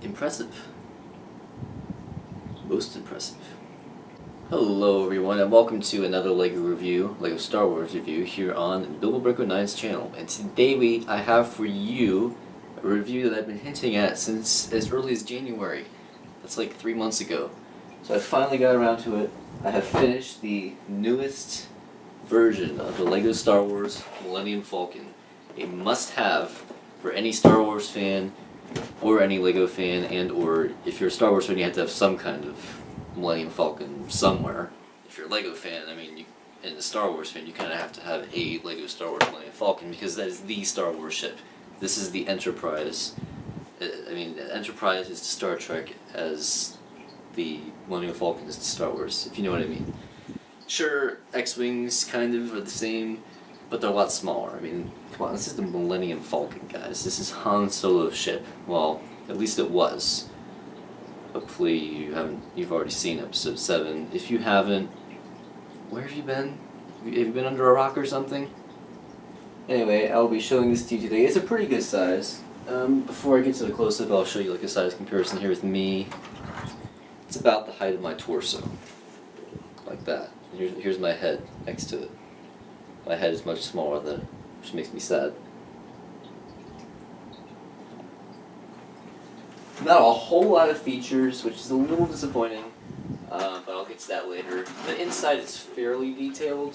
impressive. Most impressive. Hello everyone, and welcome to another LEGO Star Wars review here on Bilbo9's channel. And today I have for you a review that I've been hinting at since as early as January. That's like 3 months ago. So I finally got around to it. I have finished the newest version of the LEGO Star Wars Millenium Falcon. A must-have for any Star Wars fan or any LEGO fan, and or if you're a Star Wars fan you have to have some kind of Millenium Falcon somewhere. If you're a LEGO fan, I mean, and a Star Wars fan, you kind of have to have a LEGO Star Wars Millenium Falcon because that is the Star Wars ship. This is the Enterprise. I mean, the Enterprise is to Star Trek as the Millenium Falcon is to Star Wars, if you know what I mean. Sure, X-Wings kind of are the same, but they're a lot smaller. I mean, come on, this is the Millenium Falcon, guys. This is Han Solo's ship. Well, at least it was. Hopefully you've already seen episode 7. If you haven't, where have you been? Have you been under a rock or something? Anyway, I'll be showing this to you today. It's a pretty good size. Before I get to the close-up, I'll show you like a size comparison here with me. It's about the height of my torso. Like that. Here's my head next to it. My head is much smaller than it, which makes me sad. Not a whole lot of features, which is a little disappointing, but I'll get to that later. The inside is fairly detailed,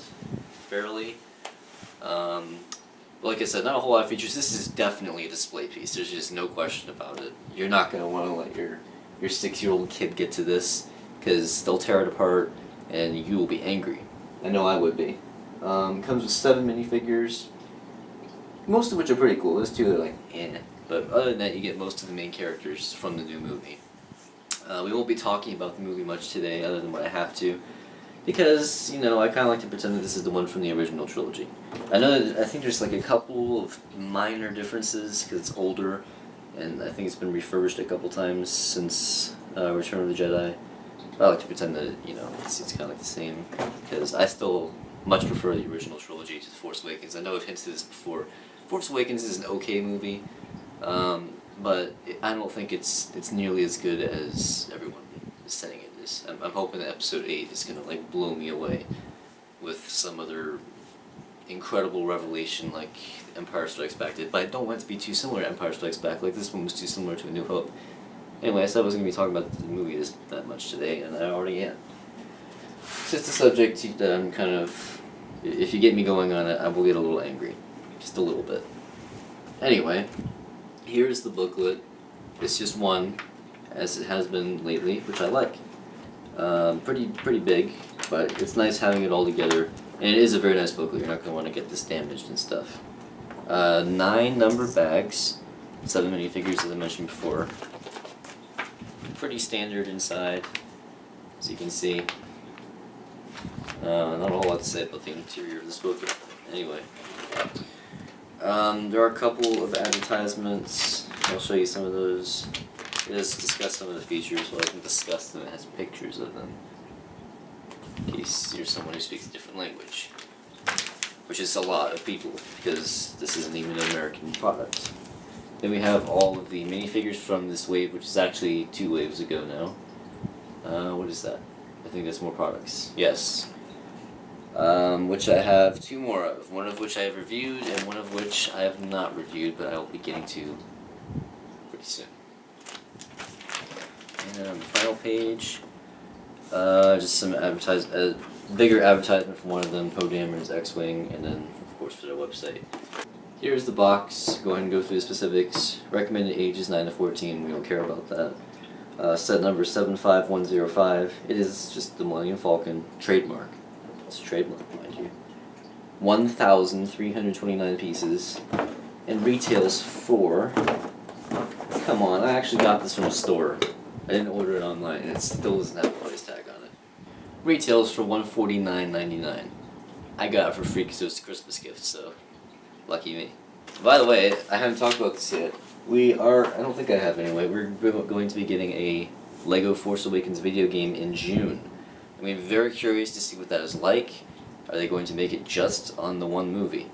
like I said, not a whole lot of features. This is definitely a display piece. There's just no question about it. You're not going to want to let your 6-year-old kid get to this, because they'll tear it apart, and you will be angry. I know I would be. Comes with 7 minifigures, most of which are pretty cool. There's 2 that are like, eh. But other than that, you get most of the main characters from the new movie. We won't be talking about the movie much today, other than what I have to, because, you know, I kind of like to pretend that this is the one from the original trilogy. I think there's like a couple of minor differences, because it's older, and I think it's been refurbished a couple times since Return of the Jedi. But I like to pretend that, you know, it's kind of like the same, because I still much prefer the original trilogy to The Force Awakens. I know I've hinted at this before. Force Awakens is an okay movie. But I don't think it's nearly as good as everyone is saying it is. I'm hoping that episode 8 is gonna like blow me away with some other incredible revelation like Empire Strikes Back did. But I don't want it to be too similar to Empire Strikes Back. Like this one was too similar to A New Hope. Anyway, I said I wasn't gonna be talking about the movie that much today, and I already am. It's just a subject that I'm kind of, if you get me going on it, I will get a little angry, just a little bit. Anyway. Here's the booklet. It's just one, as it has been lately, which I like. Pretty big, but it's nice having it all together. And it is a very nice booklet. You're not going to want to get this damaged and stuff. 9 numbered bags, 7 minifigures as I mentioned before. Pretty standard inside, as you can see. Not a whole lot to say about the interior of this booklet. Anyway. There are a couple of advertisements. I'll show you some of those. It does discuss some of the features, so I can discuss them. It has pictures of them, in case you're someone who speaks a different language, which is a lot of people, because this isn't even an American product. Then we have all of the minifigures from this wave, which is actually 2 waves ago now. What is that? I think that's more products. Yes. Which I have 2 more of, one of which I have reviewed and one of which I have not reviewed, but I will be getting to pretty soon. And then on the final page, just some bigger advertisement from one of them, Poe Dameron's X-Wing, and then of course for their website. Here's the box. Go ahead and go through the specifics. Recommended age is 9 to 14. We don't care about that. Set number 75105. It is just the Millenium Falcon trademark. It's a trademark, mind you. 1,329 pieces, and retails for, come on, I actually got this from a store. I didn't order it online, and it still doesn't have a price tag on it. Retails for $149.99. I got it for free because it was a Christmas gift, so lucky me. By the way, I haven't talked about this yet. I don't think I have anyway, we're going to be getting a LEGO Force Awakens video game in June. I'm very curious to see what that is like. Are they going to make it just on the one movie?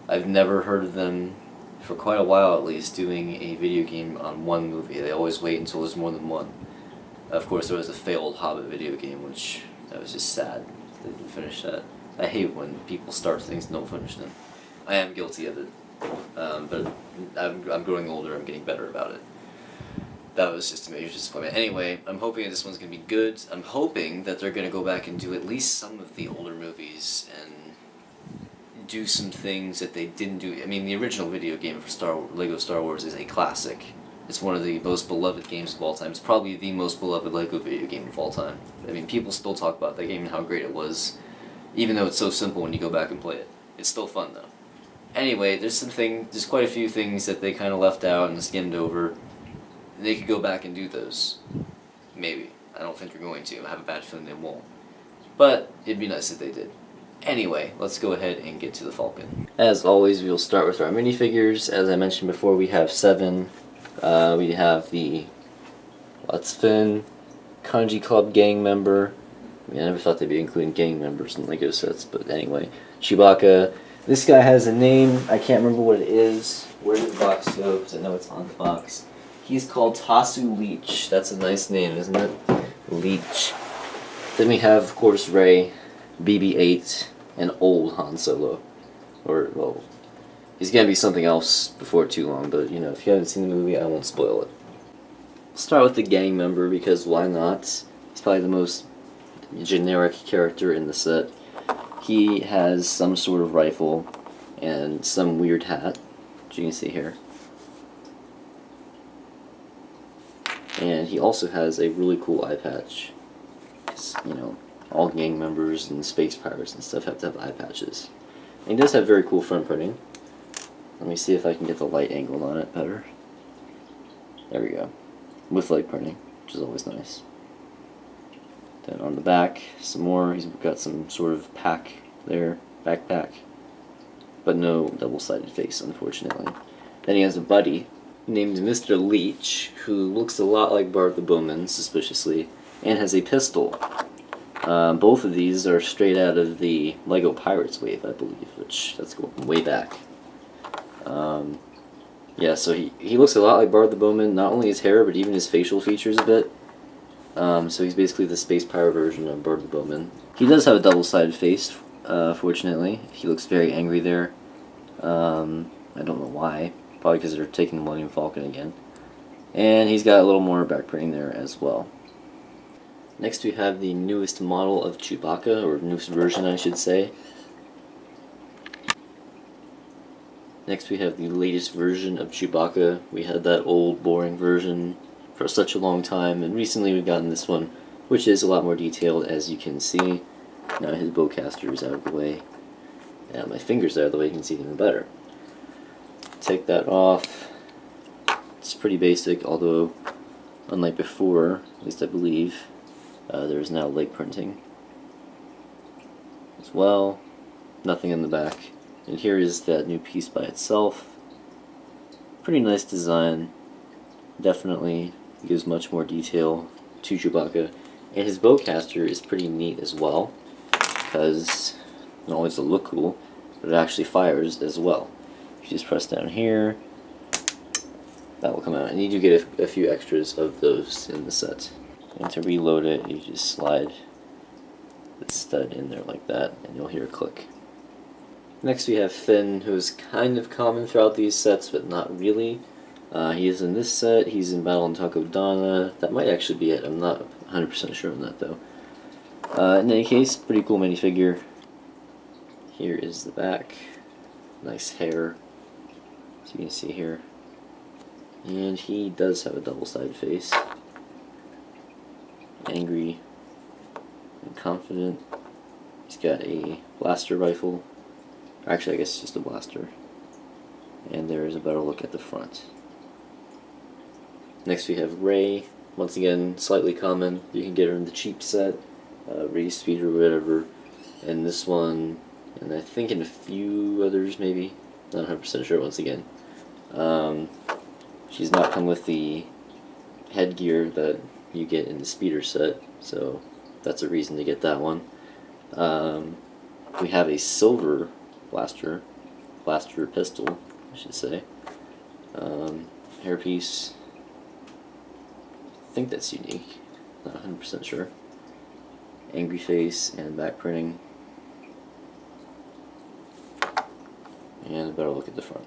I've never heard of them for quite a while at least, doing a video game on one movie. They always wait until there's more than one. Of course, there was a failed Hobbit video game, which that was just sad. They didn't finish that. I hate when people start things and don't finish them. I am guilty of it, but I'm growing older. I'm getting better about it. That was just a major disappointment. Anyway, I'm hoping that this one's going to be good. I'm hoping that they're going to go back and do at least some of the older movies and do some things that they didn't do. I mean, the original video game for Lego Star Wars is a classic. It's one of the most beloved games of all time. It's probably the most beloved Lego video game of all time. I mean, people still talk about that game and how great it was, even though it's so simple when you go back and play it. It's still fun, though. Anyway, there's quite a few things that they kind of left out and skimmed over. They could go back and do those. Maybe. I don't think they're going to. I have a bad feeling they won't. But it'd be nice if they did. Anyway, let's go ahead and get to the Falcon. As always, we'll start with our minifigures. As I mentioned before, we have 7. We have the Finn, Kanji Club gang member. I mean, I never thought they'd be including gang members in Lego sets, but anyway. Chewbacca. This guy has a name. I can't remember what it is. Where did the box go? Because I know it's on the box. He's called Tasu Leech. That's a nice name, isn't it? Leech. Then we have, of course, Rey, BB-8, and old Han Solo. Or, well, he's going to be something else before too long, but, you know, if you haven't seen the movie, I won't spoil it. I'll start with the gang member, because why not? He's probably the most generic character in the set. He has some sort of rifle and some weird hat, which you can see here. And he also has a really cool eye patch. You know, all gang members and space pirates and stuff have to have eye patches. And he does have very cool front printing. Let me see if I can get the light angle on it better. There we go. With light printing, which is always nice. Then on the back, some more. He's got some sort of pack there, backpack. But no double-sided face, unfortunately. Then he has a buddy named Mr. Leech, who looks a lot like Bart the Bowman, suspiciously, and has a pistol. Both of these are straight out of the Lego Pirates wave, I believe, which, that's going way back. Yeah, so he looks a lot like Bart the Bowman, not only his hair, but even his facial features a bit. So he's basically the space pirate version of Bart the Bowman. He does have a double-sided face, fortunately. He looks very angry there. I don't know why. Probably because they're taking the Millenium Falcon again. And he's got a little more back printing there as well. Next we have the newest model of Chewbacca, or newest version I should say. Next we have the latest version of Chewbacca. We had that old boring version for such a long time, and recently we've gotten this one, which is a lot more detailed, as you can see. Now his bowcaster is out of the way. And my fingers are out of the way, you can see it even better. Take that off. It's pretty basic, although unlike before, at least I believe, there is now leg printing as well. Nothing in the back. And here is that new piece by itself. Pretty nice design. Definitely gives much more detail to Chewbacca. And his bowcaster is pretty neat as well, because not only does it look cool, but it actually fires as well. You just press down here, that will come out. And you do get a few extras of those in the set. And to reload it, you just slide the stud in there like that, and you'll hear a click. Next we have Finn, who is kind of common throughout these sets, but not really. He is in this set, he's in Battle on Takodana. That might actually be it, I'm not 100% sure on that though. In any case, pretty cool minifigure. Here is the back. Nice hair, as you can see here. And he does have a double-sided face. Angry and confident. He's got a blaster rifle. Actually, I guess it's just a blaster. And there is a better look at the front. Next we have Rey. Once again, slightly common. You can get her in the cheap set, Rey Speed or whatever. And this one, and I think in a few others maybe. Not 100% sure once again. She's not come with the headgear that you get in the speeder set, so that's a reason to get that one. We have a silver blaster pistol, I should say. hairpiece. I think that's unique. Not 100% sure. Angry face and back printing. And a better look at the front.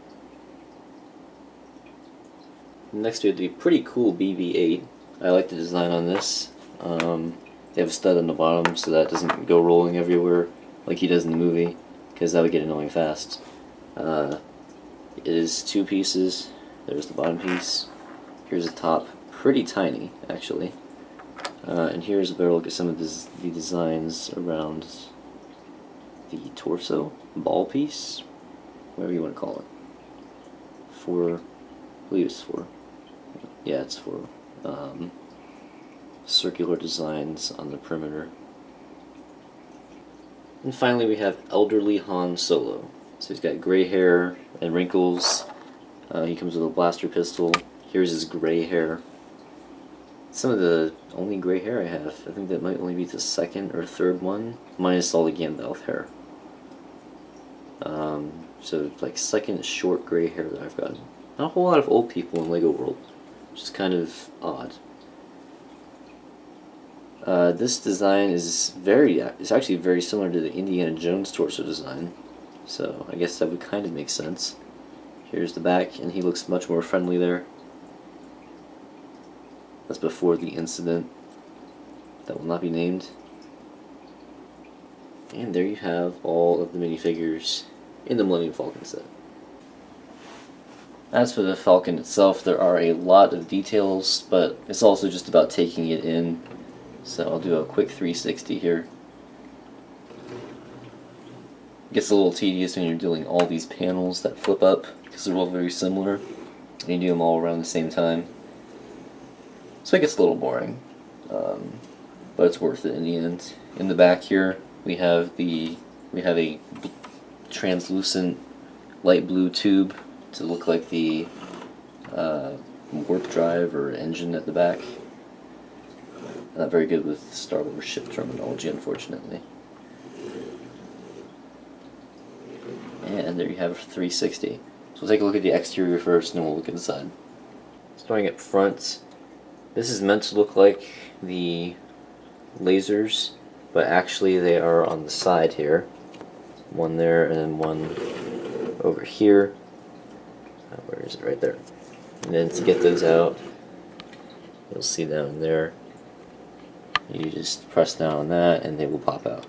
Next we have the pretty cool BB-8. I like the design on this. They have a stud on the bottom so that doesn't go rolling everywhere like he does in the movie, because that would get annoying fast. It is 2 pieces. There's the bottom piece. Here's the top. Pretty tiny, actually. And here's a better look at some of the designs around the torso, ball piece, whatever you want to call it. I believe it's for, yeah, it's for circular designs on the perimeter. And finally we have elderly Han Solo. So he's got gray hair and wrinkles. He comes with a blaster pistol. Here's his gray hair. Some of the only gray hair I have. I think that might only be the second or third one, minus all the Gandalf hair. So like second short gray hair that I've got. Not a whole lot of old people in LEGO World, which is kind of odd. This design is it's actually very similar to the Indiana Jones torso design, so I guess that would kind of make sense. Here's the back, and he looks much more friendly there. That's before the incident that will not be named. And there you have all of the minifigures in the Millenium Falcon set. As for the Falcon itself, there are a lot of details, but it's also just about taking it in. So I'll do a quick 360 here. It gets a little tedious when you're doing all these panels that flip up, because they're all very similar, and you do them all around the same time. So it gets a little boring, but it's worth it in the end. In the back here, we have a translucent light blue tube to look like the warp drive or engine at the back. Not very good with Star Wars ship terminology, unfortunately. And there you have 360. So we'll take a look at the exterior first, and then we'll look inside. Starting up front, this is meant to look like the lasers, but actually they are on the side here. One there, and then one over here. Where is it? Right there. And then to get those out, you'll see down there. You just press down on that and they will pop out,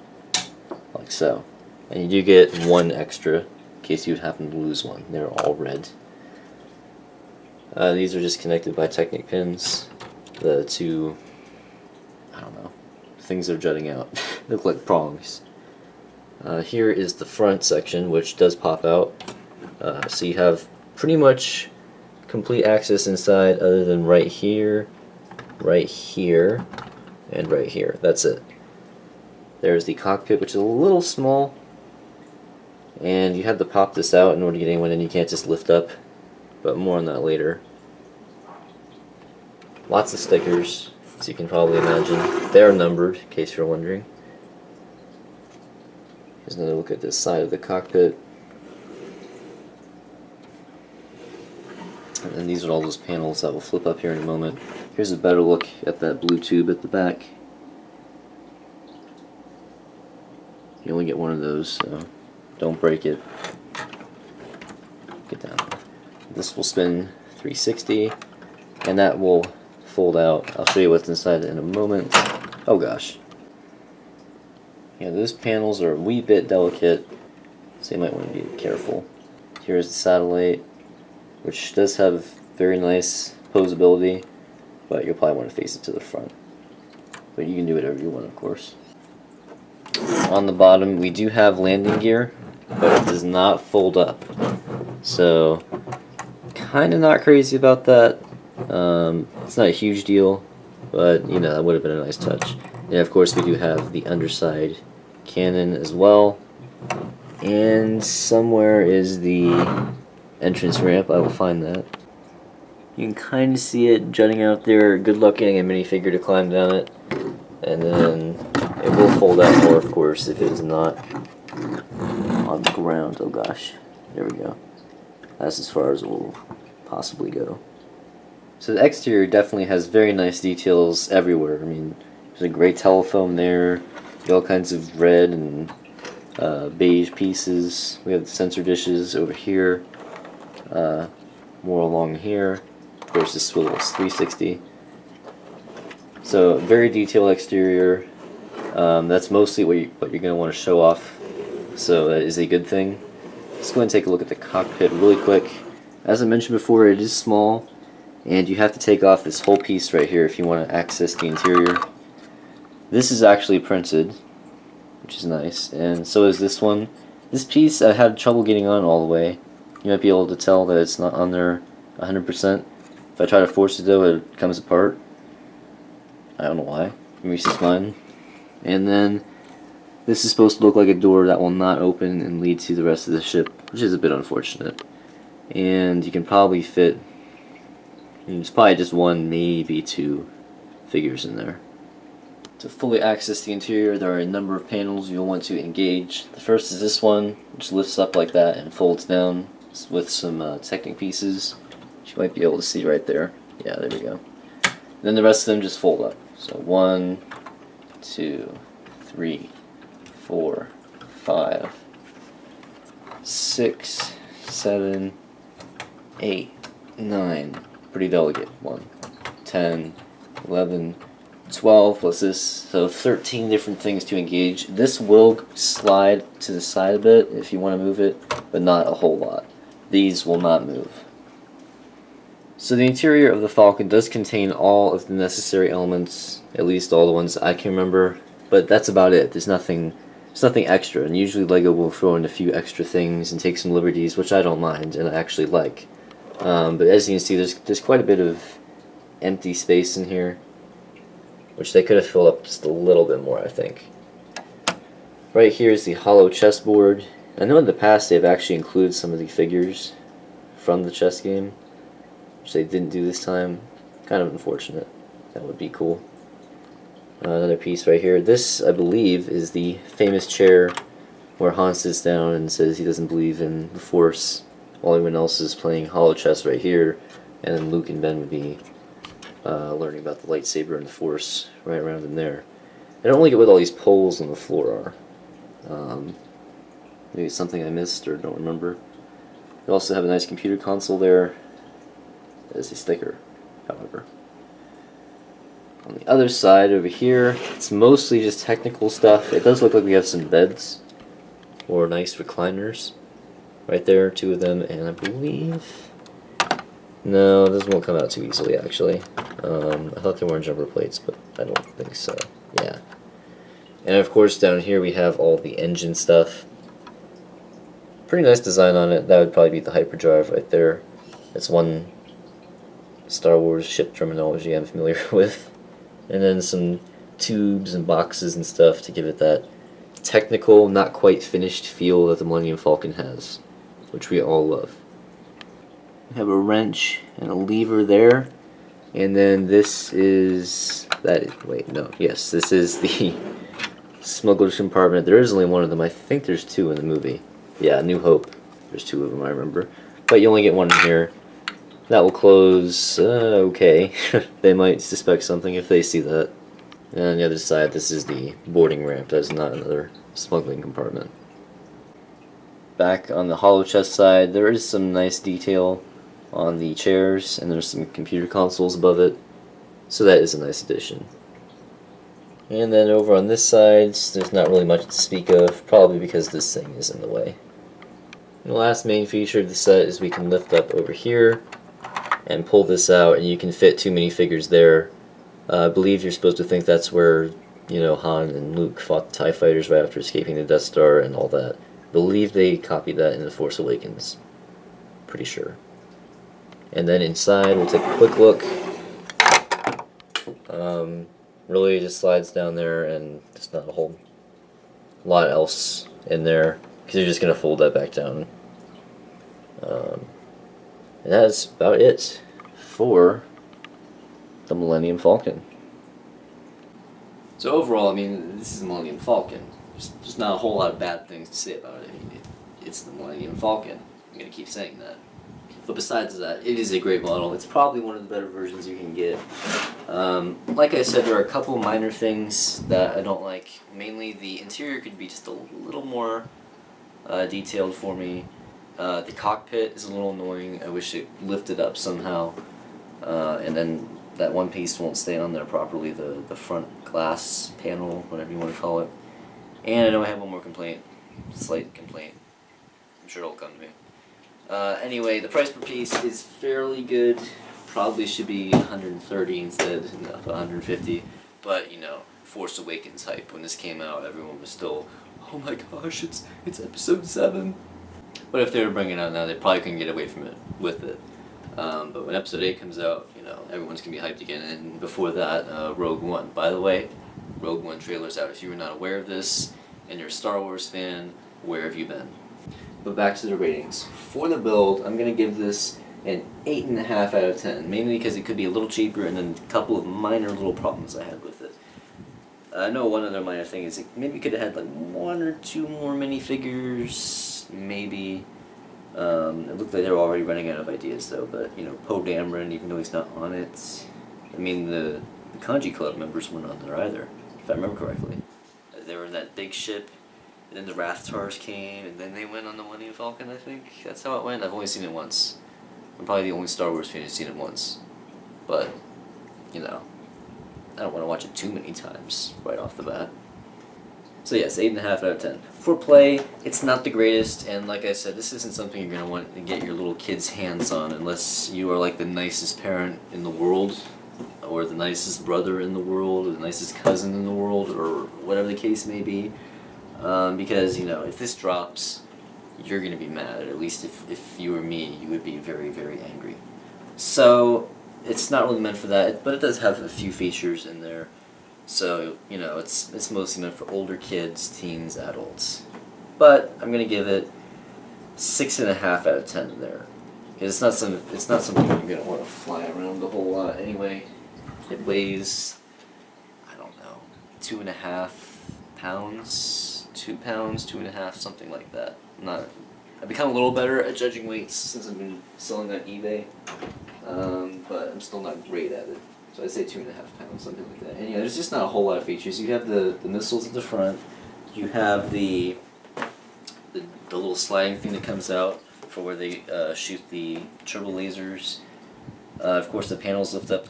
like so. And you do get one extra in case you happen to lose one. They're all red. These are just connected by Technic pins. The two, I don't know, things are jutting out. They look like prongs. Here is the front section, which does pop out. So you have pretty much complete access inside, other than right here, and right here. That's it. There's the cockpit, which is a little small, and you have to pop this out in order to get anyone in. You can't just lift up, but more on that later. Lots of stickers, as you can probably imagine. They are numbered, in case you're wondering. Here's another look at this side of the cockpit. And then these are all those panels that will flip up here in a moment. Here's a better look at that blue tube at the back. You only get one of those, so don't break it. Get down. This will spin 360, and that will fold out. I'll show you what's inside in a moment. Oh gosh. Yeah, those panels are a wee bit delicate, so you might want to be careful. Here's the satellite, which does have very nice posability, but you'll probably want to face it to the front. But you can do whatever you want, of course. On the bottom, we do have landing gear, but it does not fold up. So, kind of not crazy about that. It's not a huge deal, but you know, that would have been a nice touch. And of course, we do have the underside cannon as well. And somewhere is the entrance ramp. I will find that. You can kind of see it jutting out there. Good luck getting a minifigure to climb down it. And then it will fold out more, of course, if it is not on the ground. Oh gosh. There we go. That's as far as it will possibly go. So the exterior definitely has very nice details everywhere. I mean, there's a gray telephone there, all kinds of red and beige pieces. We have the sensor dishes over here, more along here. Of course, this swivel is 360. So very detailed exterior. That's mostly what you're going to want to show off. So that is a good thing. Let's go ahead and take a look at the cockpit really quick. As I mentioned before, it is small, and you have to take off this whole piece right here if you want to access the interior. This is actually printed, which is nice, and so is this one. This piece I had trouble getting on all the way. You might be able to tell that it's not on there 100%. If I try to force it though, it comes apart. I don't know why. Maybe it's just mine. And then this is supposed to look like a door that will not open and lead to the rest of the ship, which is a bit unfortunate. And you can probably fit, there's probably just one, maybe two figures in there. To fully access the interior, there are a number of panels you'll want to engage. The first is this one, which lifts up like that and folds down with some technic pieces, which you might be able to see right there. Yeah, there we go. And then the rest of them just fold up. So 1, 2, 3, 4, 5, 6, 7, 8, 9. Pretty delicate. 1, 10, 11, 12 plus this, so 13 different things to engage. This will slide to the side a bit if you want to move it, but not a whole lot. These will not move. So the interior of the Falcon does contain all of the necessary elements, at least all the ones I can remember, but that's about it. There's nothing extra, and usually LEGO will throw in a few extra things and take some liberties, which I don't mind and I actually like. But as you can see, there's quite a bit of empty space in here, which they could have filled up just a little bit more, I think. Right here is the hollow chessboard. I know in the past they've actually included some of the figures from the chess game, which they didn't do this time. Kind of unfortunate. That would be cool. Another piece right here. This, I believe, is the famous chair where Han sits down and says he doesn't believe in the Force, while everyone else is playing hollow chess right here, and then Luke and Ben would be learning about the lightsaber and the Force right around in there. I don't really get what all these poles on the floor are. Maybe it's something I missed or don't remember. We also have a nice computer console there. There's a sticker, however. On the other side over here, it's mostly just technical stuff. It does look like we have some beds or nice recliners right there, 2 of them, and I believe, no, this won't come out too easily actually. I thought there were jumper plates, but I don't think so. Yeah. And of course down here we have all the engine stuff. Pretty nice design on it. That would probably be the hyperdrive right there. That's one Star Wars ship terminology I'm familiar with. And then some tubes and boxes and stuff to give it that technical, not quite finished feel that the Millenium Falcon has, which we all love. We have a wrench and a lever there, and then this is this is the smuggler's compartment. There is only one of them. I think there's 2 in the movie. Yeah, New Hope. There's 2 of them, I remember. But you only get one in here. That will close, okay. They might suspect something if they see that. And on the other side, this is the boarding ramp. That is not another smuggling compartment. Back on the hollow chest side, there is some nice detail on the chairs, and there's some computer consoles above it. So that is a nice addition. And then over on this side, there's not really much to speak of, probably because this thing is in the way. And the last main feature of the set is we can lift up over here and pull this out, and you can fit 2 minifigures there. I believe you're supposed to think that's where, you know, Han and Luke fought the TIE fighters right after escaping the Death Star and all that. I believe they copied that in The Force Awakens. Pretty sure. And then inside, we'll take a quick look. Really just slides down there, and there's not a whole lot else in there, because you're just going to fold that back down. And that's about it for the Millenium Falcon. So overall, I mean, this is the Millenium Falcon. There's not a whole lot of bad things to say about it. I mean, it's the Millenium Falcon. I'm going to keep saying that. But besides that, it is a great model. It's probably one of the better versions you can get. Like I said, there are a couple minor things that I don't like. Mainly the interior could be just a little more detailed for me. The cockpit is a little annoying. I wish it lifted up somehow. And then that one piece won't stay on there properly, the front glass panel, whatever you want to call it. And I know I have one more complaint, slight complaint. I'm sure it'll come to me. Anyway, the price per piece is fairly good. Probably should be 130 instead of 150. But, you know, Force Awakens hype. When this came out, everyone was still, oh my gosh, it's episode 7. But if they were bringing it out now, they probably couldn't get away from it with it. But when episode 8 comes out, you know, everyone's going to be hyped again. And before that, Rogue One. By the way, Rogue One trailer's out. If you were not aware of this and you're a Star Wars fan, where have you been? But back to the ratings. For the build, I'm going to give this an 8.5 out of 10. Mainly because it could be a little cheaper and then a couple of minor little problems I had with it. I know one other minor thing is it maybe could have had like 1 or 2 more minifigures, maybe. It looked like they were already running out of ideas though, but you know, Poe Dameron, even though he's not on it, I mean the Kanji Club members weren't on there either, if I remember correctly. They were in that big ship, and then the Rathtars came, and then they went on the Millennium Falcon, I think. That's how it went. I've only seen it once. I'm probably the only Star Wars fan who's seen it once. But, you know, I don't want to watch it too many times right off the bat. So yes, 8.5 out of 10. For play, it's not the greatest, and like I said, this isn't something you're going to want to get your little kids' hands on unless you are like the nicest parent in the world, or the nicest brother in the world, or the nicest cousin in the world, or whatever the case may be. Because, you know, if this drops, you're going to be mad. At least if you were me, you would be very, very angry. So, it's not really meant for that, but it does have a few features in there. So, you know, it's mostly meant for older kids, teens, adults. But I'm going to give it 6.5 out of 10 there. Because it's not something you're going to want to fly around a whole lot anyway. It weighs, I don't know, 2.5 pounds, 2 pounds, 2.5, something like that. I've become a little better at judging weights since I've been selling on eBay, but I'm still not great at it. So I'd say 2.5 pounds, something like that. And yeah, there's just not a whole lot of features. You have the missiles at the front. You have the little sliding thing that comes out for where they shoot the turbo lasers. Of course, the panels lift up.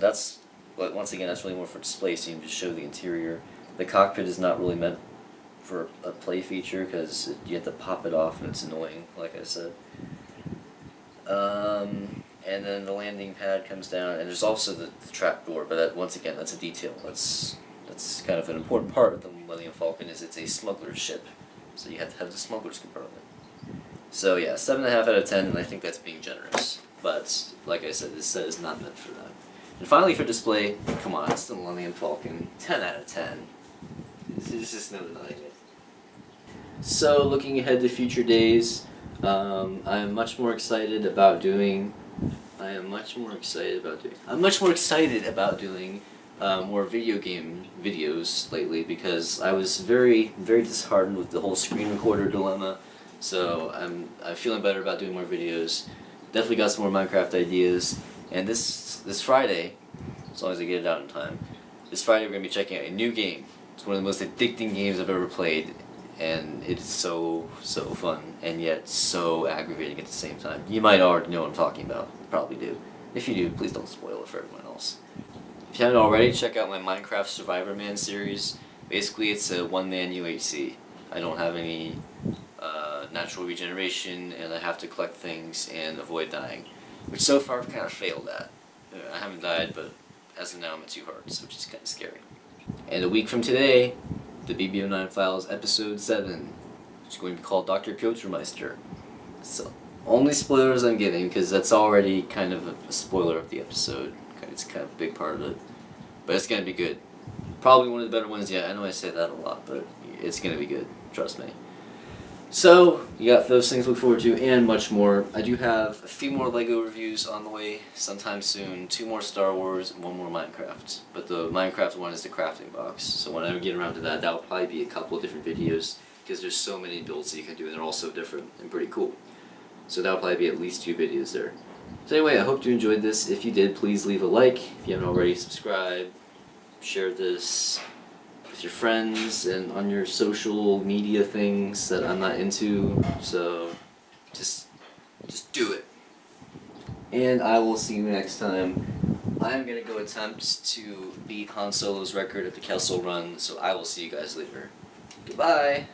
But once again, that's really more for display, so you can just show the interior. The cockpit is not really meant for a play feature because you have to pop it off and it's annoying, like I said. And then the landing pad comes down, and there's also the trap door, but once again, that's a detail. That's kind of an important part of the Millennium Falcon, is it's a smuggler's ship, so you have to have the smuggler's compartment. So yeah, 7.5 out of 10, and I think that's being generous. But like I said, this set is not meant for that. And finally, for display, come on, it's the Millennium Falcon, 10 out of 10. There's just no denying it. So looking ahead to future days, I'm much more excited about doing more video game videos lately, because I was very, very disheartened with the whole screen recorder dilemma. So I'm feeling better about doing more videos. Definitely got some more Minecraft ideas. And this Friday, as long as I get it out in time, this Friday we're going to be checking out a new game. It's one of the most addicting games I've ever played. And it's so fun, and yet so aggravating at the same time. You might already know what I'm talking about. You probably do. If you do, please don't spoil it for everyone else. If you haven't already, check out my Minecraft Survivor Man series. Basically, it's a one-man UHC. I don't have any natural regeneration, and I have to collect things and avoid dying. Which so far I've kind of failed at. I haven't died, but as of now I'm at 2 hearts, which is kind of scary. And a week from today, the BB09 Files Episode 7, which is going to be called Dr. Piotrmeister. So, only spoilers I'm giving, because that's already kind of a spoiler of the episode. It's kind of a big part of it. But it's going to be good. Probably one of the better ones yet. I know I say that a lot, but it's going to be good. Trust me. So, you got those things to look forward to, and much more. I do have a few more LEGO reviews on the way sometime soon. 2 more Star Wars, and 1 more Minecraft. But the Minecraft one is the crafting box. So when I get around to that, that'll probably be a couple of different videos, because there's so many builds that you can do, and they're all so different and pretty cool. So that'll probably be at least 2 videos there. So anyway, I hope you enjoyed this. If you did, please leave a like. If you haven't already, subscribe. Share this with your friends and on your social media things that I'm not into. So just do it. And I will see you next time. I'm gonna go attempt to beat Han Solo's record of the Kessel Run, so I will see you guys later. Goodbye!